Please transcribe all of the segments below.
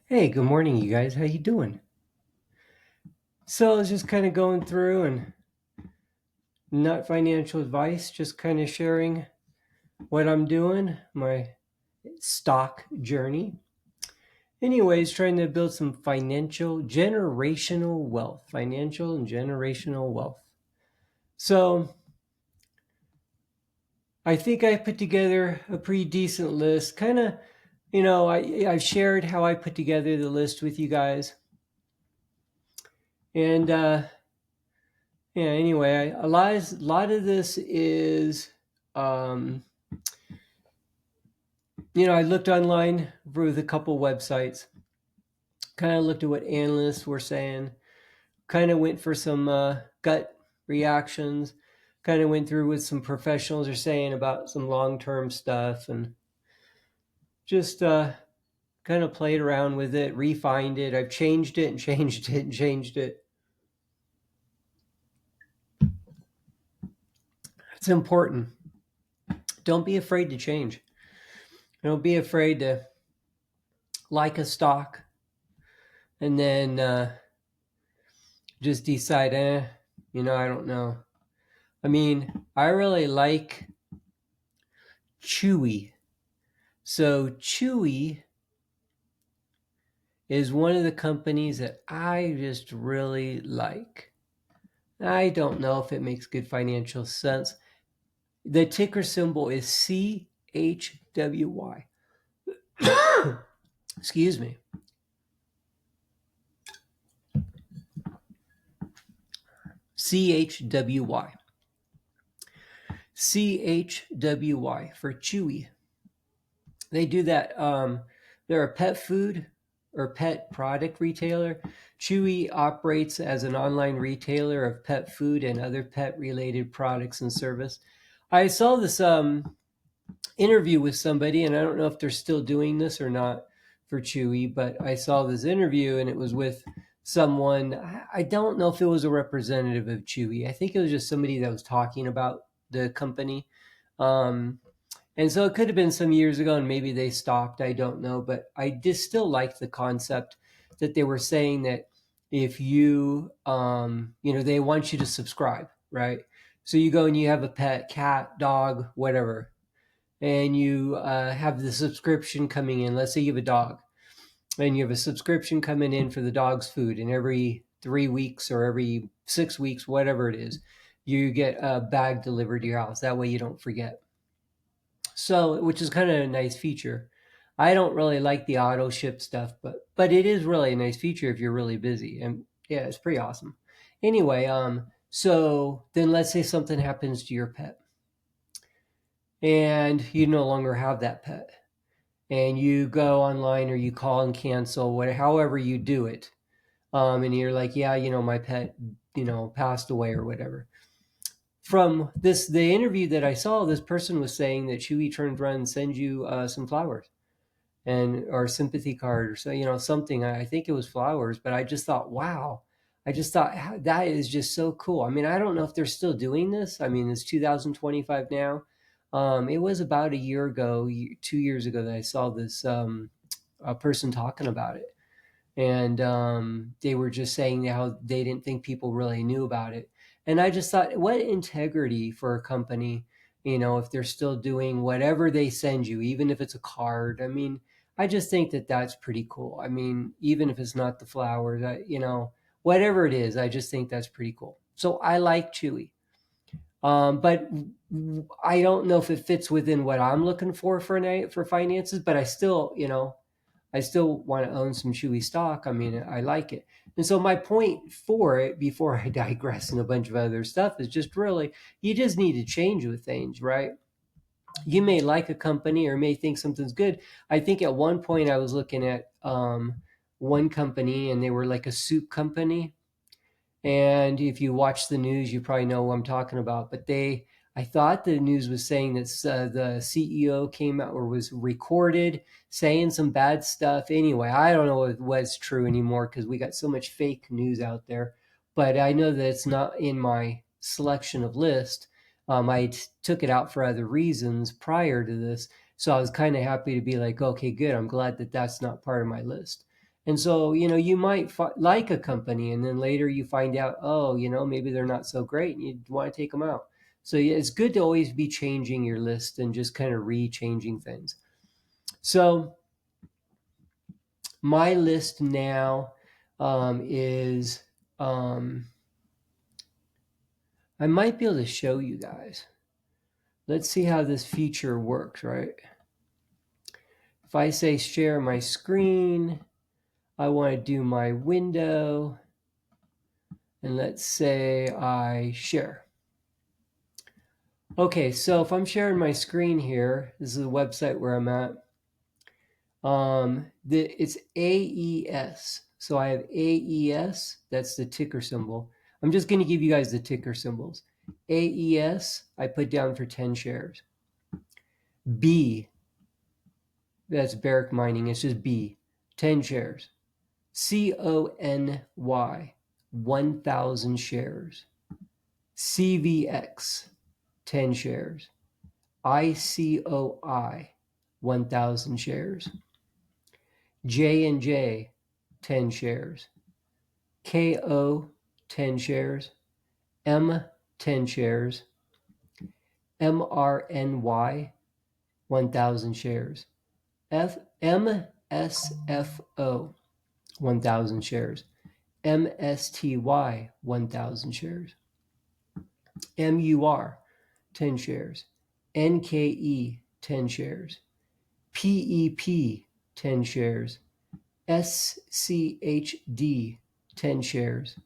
Hey, good morning, you guys. How you doing? So I was just kind of going through and not financial advice, just kind of sharing what I'm doing, my stock journey. Anyways, trying to build some financial and generational wealth. So I think I put together a pretty decent list. Kind of, I've shared how I put together the list with you guys. And yeah, anyway, a lot of this is, um, I looked online with a couple websites, kind of looked at what analysts were saying, kind of went for some gut reactions, kind of went through what some professionals are saying about some long-term stuff, and just kind of played around with it, refined it. I've changed it and changed it and changed it. It's important. Don't be afraid to change. Don't be afraid to like a stock and then just decide, I don't know. I mean, I really like Chewy. So Chewy is one of the companies that I just really like. I don't know if it makes good financial sense. The ticker symbol is CHWY. Excuse me. CHWY. CHWY for Chewy. They do that. They're a pet food or pet product retailer. Chewy operates as an online retailer of pet food and other pet related products and service. I saw this interview with somebody, and I don't know if they're still doing this or not for Chewy, but I saw this interview and it was with someone. I don't know if it was a representative of Chewy. I think it was just somebody that was talking about the company. Um, and so it could have been some years ago and maybe they stopped. I don't know. But I just still like the concept that they were saying that if they want you to subscribe, right? So you go and you have a pet, cat, dog, whatever, and you have the subscription coming in. Let's say you have a dog and you have a subscription coming in for the dog's food, and every 3 weeks or every 6 weeks, whatever it is, you get a bag delivered to your house. That way you don't forget. So, which is kind of a nice feature. I don't really like the auto ship stuff, but it is really a nice feature if you're really busy. And yeah, it's pretty awesome. Anyway, so then let's say something happens to your pet and you no longer have that pet. And you go online or you call and cancel, however you do it. And you're like, yeah, my pet, passed away or whatever. From the interview that I saw, this person was saying that Chewy turns around and sends you some flowers and or sympathy card or so, something. I think it was flowers, but I just thought, wow. I just thought that is just so cool. I mean, I don't know if they're still doing this. I mean, it's 2025 now. It was about a year ago, 2 years ago, that I saw this a person talking about it, and they were just saying how they didn't think people really knew about it. And I just thought, what integrity for a company, if they're still doing whatever they send you, even if it's a card. I mean, I just think that that's pretty cool. I mean, even if it's not the flowers, whatever it is, I just think that's pretty cool. So I like Chewy. But I don't know if it fits within what I'm looking for finances, but I still want to own some Chewy stock. I mean, I like it. And so my point for it, before I digress in a bunch of other stuff, is just really, you just need to change with things, right? You may like a company or may think something's good. I think at one point I was looking at one company and they were like a soup company. And if you watch the news, you probably know what I'm talking about. But I thought the news was saying that the CEO came out or was recorded saying some bad stuff. Anyway, I don't know if it was true anymore because we got so much fake news out there. But I know that it's not in my selection of list. Took it out for other reasons prior to this. So I was kind of happy to be like, okay, good. I'm glad that that's not part of my list. And so, you might like a company, and then later you find out, oh, maybe they're not so great, and you want to take them out. So yeah, it's good to always be changing your list and just kind of re-changing things. So my list now is, I might be able to show you guys. Let's see how this feature works, right? If I say share my screen, I want to do my window, and let's say I share. Okay, so if I'm sharing my screen here, this is the website where I'm at. It's AES. So I have AES, that's the ticker symbol. I'm just going to give you guys the ticker symbols. AES, I put down for 10 shares. B, that's Barrick Mining, it's just B, 10 shares. CONY, 1,000 shares. CVX, 10 shares. ICOI, 1,000 shares. J&J, 10 shares. KO, 10 shares. M, 10 shares. MRNY, 1,000 shares. MSFO, 1,000 shares. MSTY, 1,000 shares. MUR, 10 shares. NKE, 10 shares. PEP, 10 shares. SCHD, 10 shares.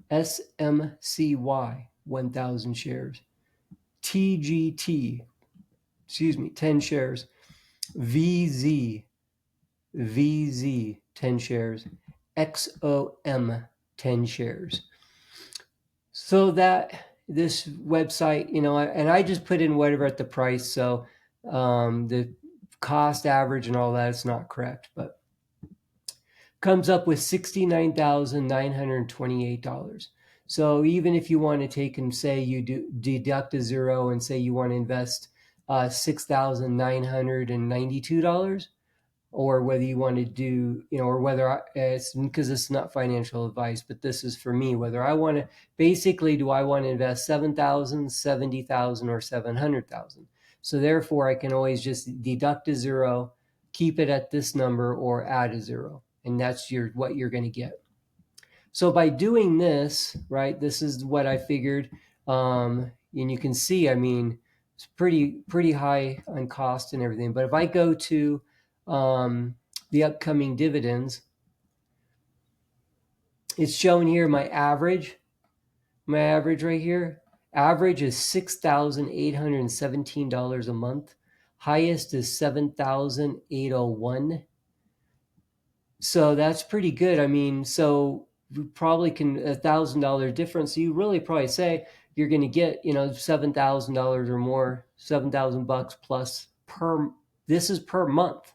SMCY, 1,000 shares. TGT, 10 shares. VZ, 10 shares. XOM, 10 shares. So that this website, and I just put in whatever at the price. So the cost average and all that is not correct, but comes up with $69,928. So even if you want to take and say you deduct a zero and say you want to invest $6,992, or whether you want to do, or whether it's because it's not financial advice, but this is for me, whether I want to, basically, do I want to invest 7,000, 70,000, or 700,000? So therefore I can always just deduct a zero, keep it at this number, or add a zero. And that's what you're going to get. So by doing this, right, this is what I figured. And you can see, it's pretty high on cost and everything. But if I go to the upcoming dividends, it's shown here my average right here. Average is $6,817 a month. Highest is $7,801. So that's pretty good. So you probably can $1,000 difference. So you really probably say you're going to get, $7,000 or more, $7,000 plus per. This is per month.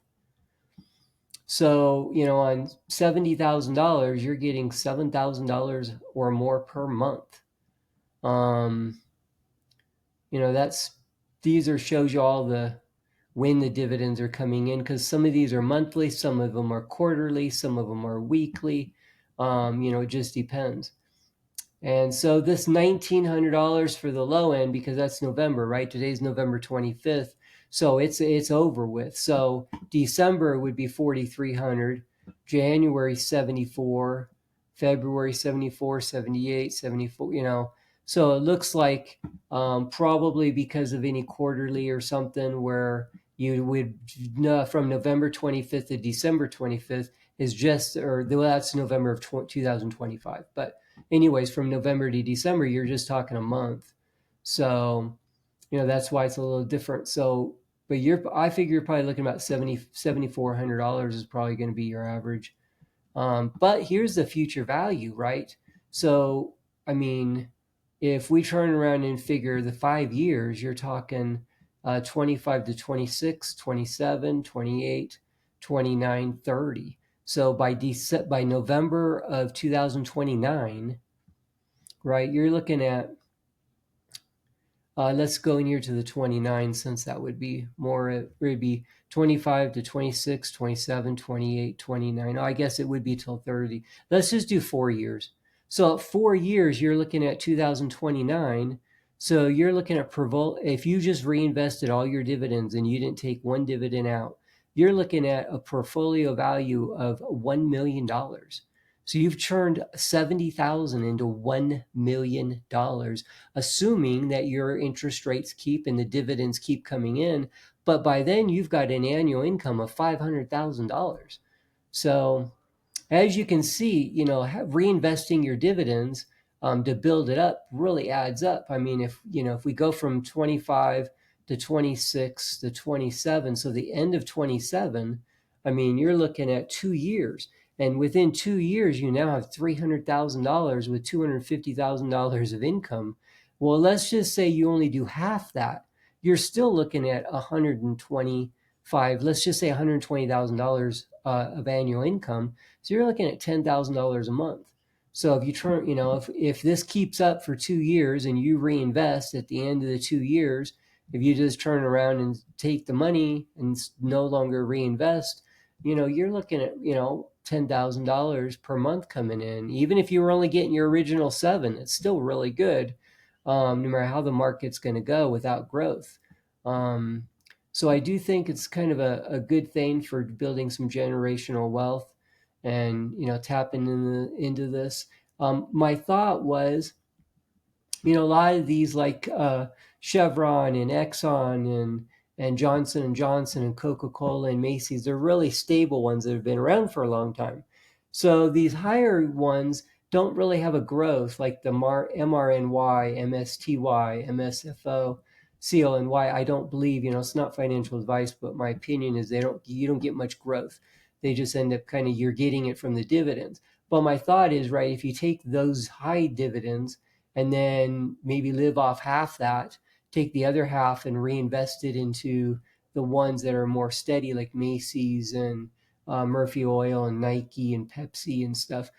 So on $70,000, you're getting $7,000 or more per month. Shows you all the when the dividends are coming in, because some of these are monthly, some of them are quarterly, some of them are weekly. It just depends. And so this $1,900 for the low end, because that's November, right? Today's November 25th. So it's over with. So December would be 4,300, January 74, February 74, 78, 74, So it looks like probably because of any quarterly or something where you would, from November 25th to December 25th is just, that's November of 2025. But anyways, from November to December, you're just talking a month. So, that's why it's a little different. So, but I figure you're probably looking about $7,400 is probably going to be your average. But here's the future value, right? So, if we turn around and figure the 5 years, you're talking 25 to 26, 27, 28, 29, 30. So by November of 2029, right, you're looking at Let's go near to the 29, since that would be more, it would be 25 to 26, 27, 28, 29. Oh, I guess it would be till 30. Let's just do 4 years. So 4 years, you're looking at 2029. So you're looking at, if you just reinvested all your dividends and you didn't take one dividend out, you're looking at a portfolio value of $1 million. So you've churned 70,000 into $1 million, assuming that your interest rates keep and the dividends keep coming in. But by then you've got an annual income of $500,000. So as you can see, reinvesting your dividends to build it up really adds up. I mean, if we go from 25 to 26 to 27, so the end of 27, I mean, you're looking at 2 years. And within 2 years, you now have $300,000 with $250,000 of income. Well, let's just say you only do half that. You're still looking at 125, let's just say $120,000 of annual income. So you're looking at $10,000 a month. So if you turn, if this keeps up for 2 years and you reinvest at the end of the 2 years, if you just turn around and take the money and no longer reinvest, you're looking at, $10,000 per month coming in. Even if you were only getting your original 7, it's still really good, no matter how the market's going to go without growth. So I do think it's kind of a good thing for building some generational wealth and tapping into this. My thought was, a lot of these like Chevron and Exxon and Johnson and Johnson and Coca-Cola and Macy's, they're really stable ones that have been around for a long time. So these higher ones don't really have a growth like the MRNY, MSTY, MSFO, CLNY. I don't believe, it's not financial advice, but my opinion is you don't get much growth. They just end up you're getting it from the dividends. But my thought is, right, if you take those high dividends and then maybe live off half that, take the other half and reinvest it into the ones that are more steady, like Macy's and Murphy Oil and Nike and Pepsi and stuff,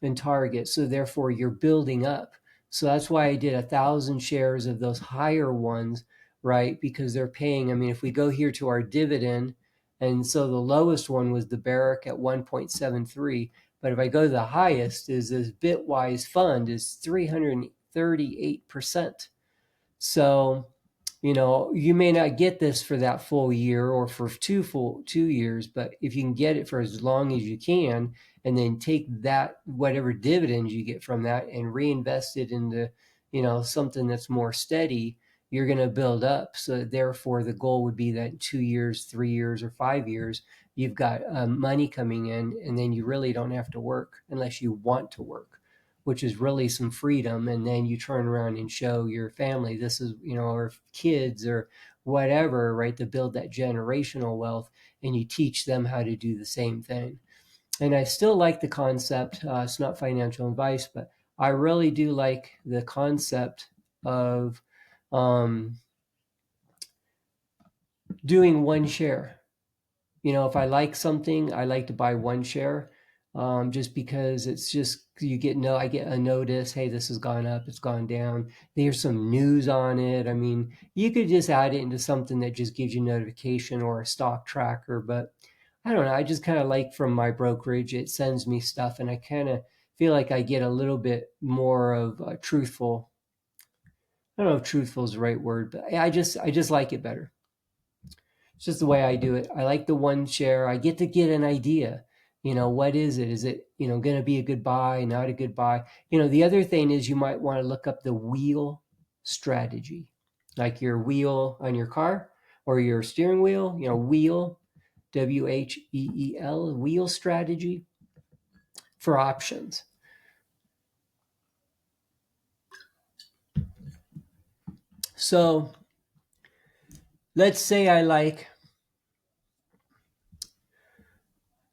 and Target. So therefore you're building up. So that's why I did 1,000 shares of those higher ones, right? Because they're paying, I mean, if we go here to our dividend, and so the lowest one was the Barrick at 1.73. But if I go to the highest, is this Bitwise fund is 338%. So, you may not get this for that full year or for 2 years, but if you can get it for as long as you can, and then take that, whatever dividends you get from that, and reinvest it into, something that's more steady, you're going to build up. So therefore the goal would be that in 2 years, 3 years, or 5 years, you've got money coming in, and then you really don't have to work unless you want to work, which is really some freedom. And then you turn around and show your family this is, or kids or whatever, right, to build that generational wealth, and you teach them how to do the same thing. And I still like the concept. It's not financial advice, but I really do like the concept of doing one share. If I like something, I like to buy one share, just because it's just, I get a notice, hey, this has gone up, it's gone down. There's some news on it. I mean, you could just add it into something that just gives you notification or a stock tracker, but I don't know. I just kind of like, from my brokerage, it sends me stuff, and I kind of feel like I get a little bit more of truthful. I don't know if truthful is the right word, but I just like it better. It's just the way I do it. I like the one share. I get to get an idea. What is it? Is it, going to be a good buy, not a good buy? The other thing is you might want to look up the wheel strategy, like your wheel on your car or your steering wheel, wheel, WHEEL, wheel strategy for options. So let's say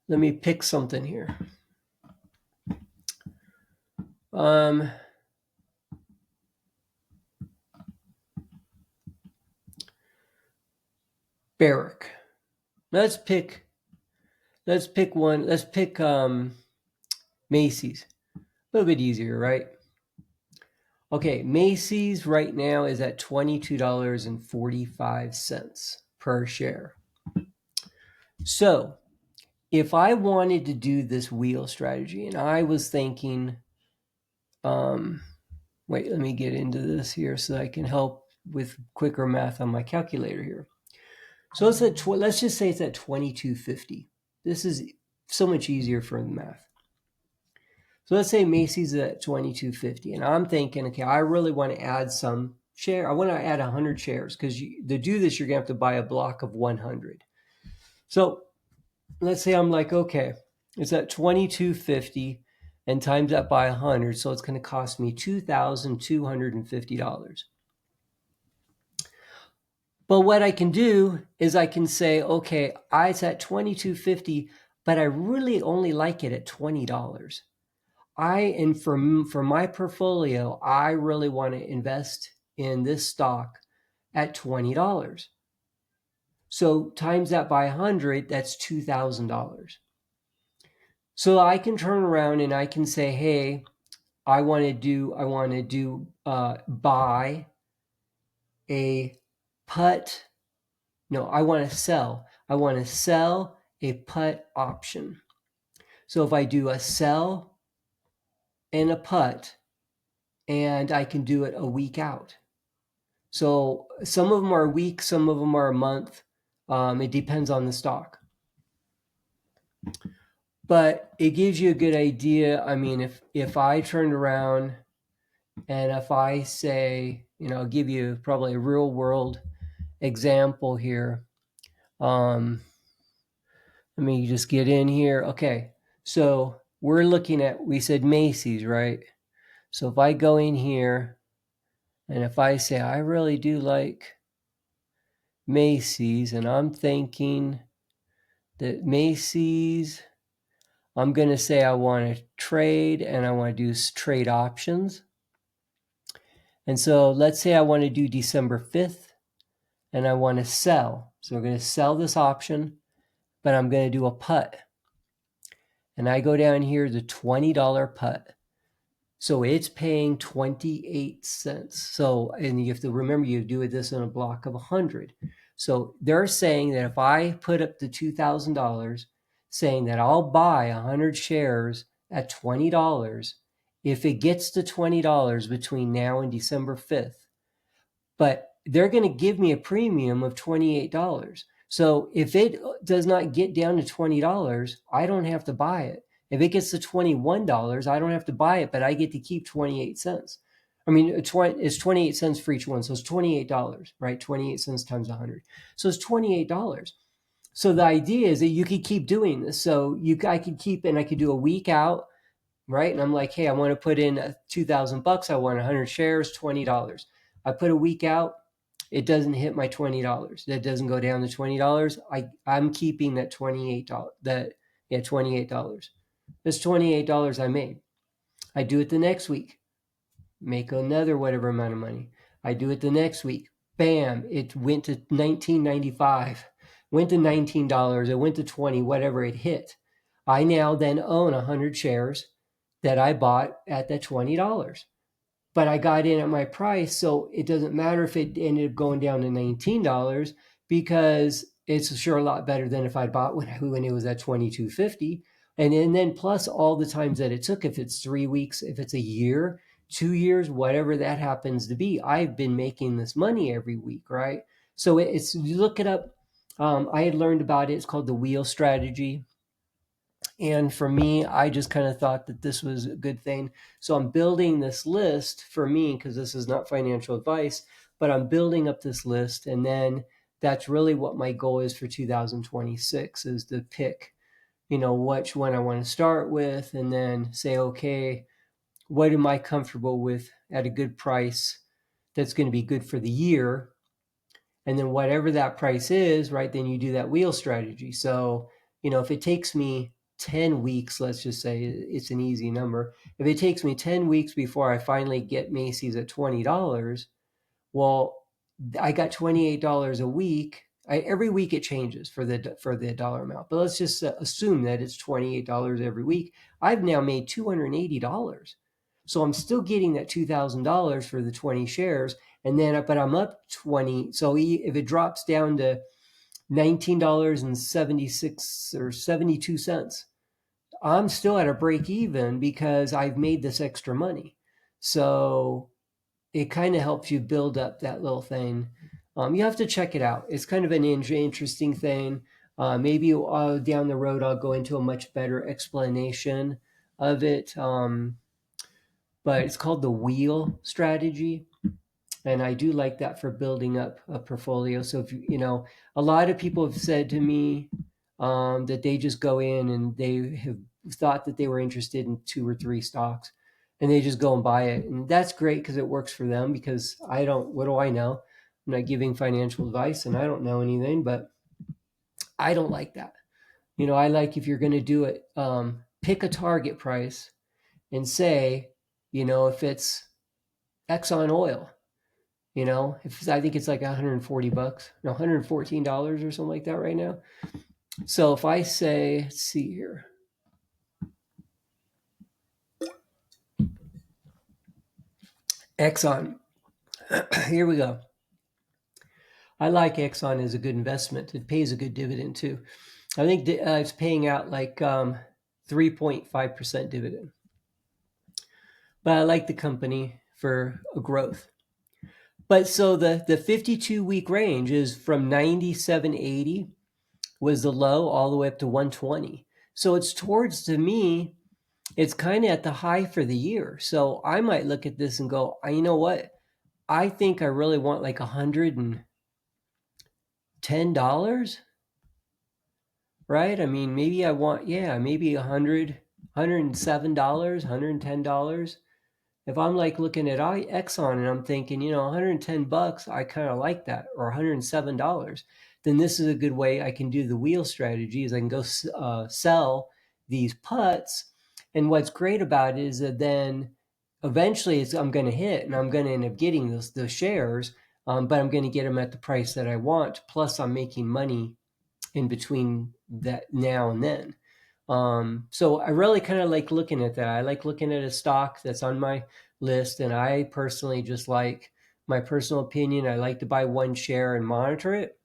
let me pick something here. Barrick. Let's pick one. Let's pick Macy's. A little bit easier, right? Okay, Macy's right now is at $22.45 per share. So if I wanted to do this wheel strategy, and I was thinking, wait, let me get into this here so I can help with quicker math on my calculator here. So it's at let's just say it's at 22.50. This is so much easier for the math. So let's say Macy's is at 22.50, and I'm thinking, okay, I really want to add some share. I want to add 100 shares because to do this, you're going to have to buy a block of 100. So let's say I'm like, okay, it's at 22.50 and times that by 100, so it's going to cost me $2,250. But what I can do is I can say, okay, it's at $22.50, but I really only like it at $20. And for my portfolio, I really want to invest in this stock at $20. So times that by 100, that's $2,000. So I can turn around and I can say, hey, I want to buy a put. No, I want to sell a put option. So if I do a sell and a put, and I can do it a week out. So some of them are a week, some of them are a month. It depends on the stock. But it gives you a good idea. I mean, if I turned around and if I say, I'll give you probably a real world example here. Let me just get in here. Okay, so we're looking at, we said Macy's, right? So if I go in here and if I say, I really do like Macy's, and I'm thinking that Macy's, I'm going to say I want to trade and I want to do trade options. And so let's say I want to do December 5th and I want to sell. So we're going to sell this option, but I'm going to do a put. And I go down here, the $20 put. So it's paying 28 cents. So, and you have to remember, you do this in a block of 100. So they're saying that if I put up the $2,000, saying that I'll buy 100 shares at $20, if it gets to $20 between now and December 5th, but they're going to give me a premium of $28. So if it does not get down to $20, I don't have to buy it. If it gets to $21, I don't have to buy it, but I get to keep 28 cents. I mean, it's 28 cents for each one. So it's $28, right? 28 cents times 100. So it's $28. So the idea is that you could keep doing this. So I could keep, and I could do a week out, right? And I'm like, hey, I want to put in $2,000. I want 100 shares, $20. I put a week out. It doesn't hit my $20. That doesn't go down to $20. I'm keeping that $28. $28. That's $28 I made. I do it the next week, make another whatever amount of money. I do it the next week. Bam! It went to $19.95. Went to $19. It went to $20. Whatever it hit. I now then own 100 shares that I bought at the $20. But I got in at my price, so it doesn't matter if it ended up going down to $19 because it's sure a lot better than if I bought when it was at $22.50. And then plus all the times that it took, if it's 3 weeks, if it's a year, 2 years, whatever that happens to be, I've been making this money every week, right? So you look it up. I had learned about it. It's called the wheel strategy. And for me, I just kind of thought that this was a good thing. So I'm building this list for me, because this is not financial advice, but I'm building up this list. And then that's really what my goal is for 2026, is to pick, which one I want to start with, and then say, okay, what am I comfortable with at a good price that's going to be good for the year? And then whatever that price is, right, then you do that wheel strategy. So, if it takes me 10 weeks, let's just say it's an easy number. If it takes me 10 weeks before I finally get Macy's at $20, well, I got $28 a week. Every week it changes for the dollar amount, but let's just assume that it's $28 every week. I've now made $280. So I'm still getting that $2,000 for the 20 shares. And then, but I'm up 20. So if it drops down to $19.76 or 72 cents, I'm still at a break even because I've made this extra money. So it kind of helps you build up that little thing. You have to check it out. It's kind of an interesting thing. Maybe down the road, I'll go into a much better explanation of it. But it's called the wheel strategy. And I do like that for building up a portfolio. So if a lot of people have said to me that they just go in and they have thought that they were interested in 2 or 3 stocks, and they just go and buy it, and that's great because it works for them. Because I don't, what do I know? I'm not giving financial advice, and I don't know anything, but I don't like that. I like, if you're going to do it, pick a target price and say, if it's Exxon oil. If I think it's like $140, no, $114 or something like that right now. So if I say, let's see here, Exxon, here we go. I like Exxon as a good investment. It pays a good dividend too. I think it's paying out like 3.5% dividend. But I like the company for a growth. But so the 52-week range is from 97.80 was the low all the way up to 120. So it's towards, to me, it's kind of at the high for the year. So I might look at this and go, you know what? I think I really want like $110, right? I mean, maybe I want, maybe $107, $110. If I'm like looking at Exxon and I'm thinking, $110, I kind of like that, or $107, then this is a good way I can do the wheel strategy. Is I can go sell these puts. And what's great about it is that then eventually I'm going to hit, and I'm going to end up getting those shares, but I'm going to get them at the price that I want. Plus I'm making money in between that now and then. So I really kind of like looking at that. I like looking at a stock that's on my list, and I personally just like, my personal opinion, I like to buy one share and monitor it.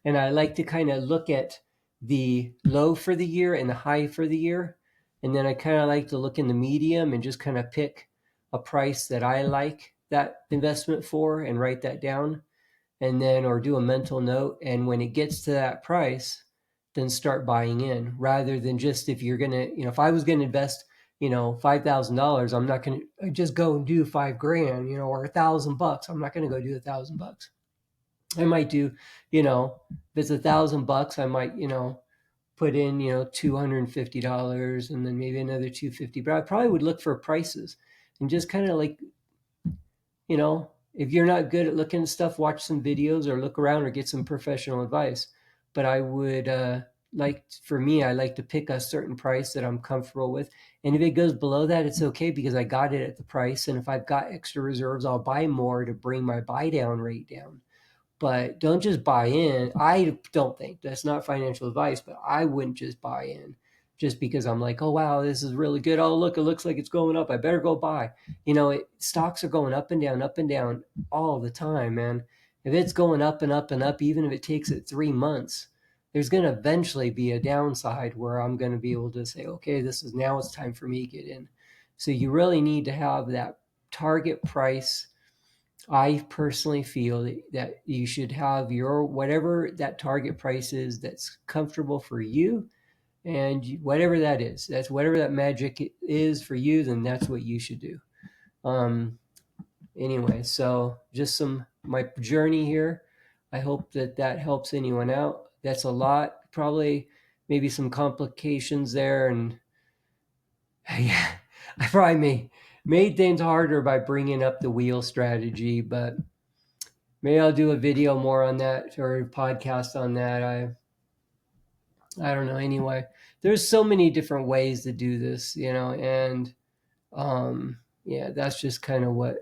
And I like to kind of look at the low for the year and the high for the year. And then I kind of like to look in the medium and just kind of pick a price that I like that investment for and write that down, and then, or do a mental note. And when it gets to that price, then start buying in, rather than just, if you're going to, if I was going to invest, $5,000, I'm not going to just go and do $5,000, or $1,000. I'm not going to go do $1,000. I might do, if it's $1,000, I might, put in, $250, and then maybe another $250. But I probably would look for prices and just kind of like, if you're not good at looking at stuff, watch some videos or look around or get some professional advice. But I would for me, I like to pick a certain price that I'm comfortable with. And if it goes below that, it's okay, because I got it at the price. And if I've got extra reserves, I'll buy more to bring my buy down rate down. But don't just buy in. I don't think, that's not financial advice, but I wouldn't just buy in just because I'm like, oh, wow, this is really good. Oh, look, it looks like it's going up. I better go buy. Stocks are going up and down all the time, man. If it's going up and up and up, even if it takes it 3 months, there's going to eventually be a downside where I'm going to be able to say, okay, now it's time for me to get in. So you really need to have that target price. I personally feel that you should have your, whatever that target price is that's comfortable for you, and whatever that is, that's whatever that magic is for you, then that's what you should do. Anyway, so just my journey here. I hope that helps anyone out. That's a lot, probably maybe some complications there, and yeah, I probably made things harder by bringing up the wheel strategy, but maybe I'll do a video more on that, or a podcast on that. I don't know. Anyway, there's so many different ways to do this, and that's just kind of what.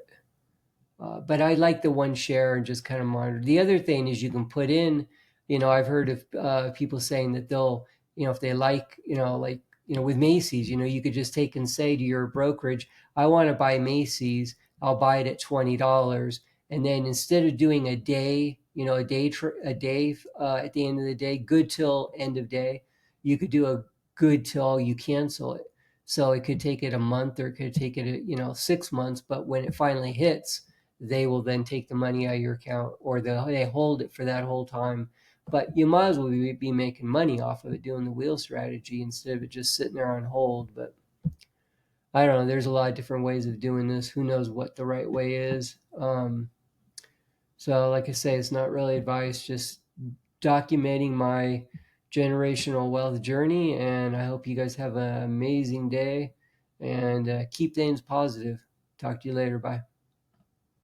But I like the one share and just kind of monitor. The other thing is you can put in, I've heard of people saying that they'll, if they like, like with Macy's, you could just take and say to your brokerage, I want to buy Macy's. I'll buy it at $20. And then instead of doing a day, at the end of the day, good till end of day, you could do a good till you cancel it. So it could take it a month, or it could take it, 6 months. But when it finally hits, they will then take the money out of your account, or they hold it for that whole time. But you might as well be making money off of it doing the wheel strategy instead of it just sitting there on hold. But I don't know. There's a lot of different ways of doing this. Who knows what the right way is? So, like I say, it's not really advice, just documenting my generational wealth journey. And I hope you guys have an amazing day, and keep things positive. Talk to you later. Bye.